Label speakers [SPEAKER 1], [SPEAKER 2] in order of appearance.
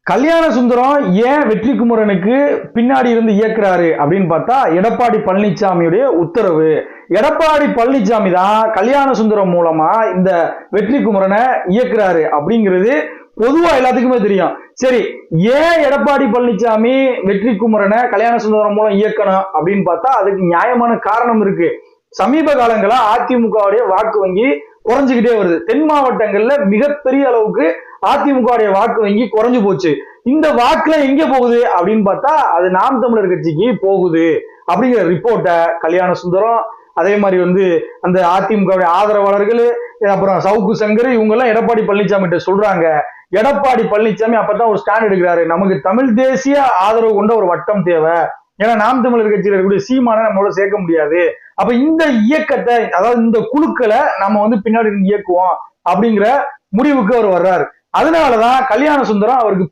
[SPEAKER 1] கல்யாண சுந்தரம் ஏன் வெற்றி குமரனுக்கு பின்னாடி இருந்து இயக்குறாரு அப்படின்னு பார்த்தா எடப்பாடி பழனிசாமியுடைய உத்தரவு. எடப்பாடி பழனிசாமி தான் கல்யாண சுந்தரம் மூலமா இந்த வெற்றி குமரனை இயக்குறாரு அப்படிங்கிறது பொதுவா எல்லாத்துக்குமே தெரியும். சரி, ஏன் எடப்பாடி பழனிசாமி வெற்றி குமரனை கல்யாண சுந்தரம் மூலம் இயக்கணும் அப்படின்னு பார்த்தா அதுக்கு நியாயமான காரணம் இருக்கு. சமீப காலங்களா அதிமுகவுடைய வாக்கு வங்கி குறைஞ்சுக்கிட்டே வருது. தென் மாவட்டங்கள்ல மிகப்பெரிய அளவுக்கு அதிமுகவுடைய வாக்கு வங்கி குறைஞ்சு போச்சு. இந்த வாக்குல எங்க போகுது அப்படின்னு பார்த்தா அது நாம் தமிழர் கட்சிக்கு போகுது அப்படிங்கிற ரிப்போர்ட்டை கல்யாண சுந்தரம், அதே மாதிரி அந்த அதிமுகவுடைய ஆதரவாளர்கள், அப்புறம் சவுக்கு சங்கர், இவங்க எல்லாம் எடப்பாடி பழனிசாமி கிட்ட சொல்றாங்க. எடப்பாடி பழனிசாமி அப்பதான் ஒரு ஸ்டாண்ட் எடுக்கிறாரு, நமக்கு தமிழ் தேசிய ஆதரவு கொண்ட ஒரு வட்டம் தேவை, ஏன்னா நாம் தமிழர் கட்சியில் இருக்கக்கூடிய சீமானை நம்மளோட சேர்க்க முடியாது, அப்ப இந்த இயக்கத்தை, அதாவது இந்த குழுக்களை நம்ம பின்னாடி இயக்குவோம் அப்படிங்கிற முடிவுக்கு அவர் வர்றாரு. அதனாலதான் கல்யாண சுந்தரம் அவருக்கு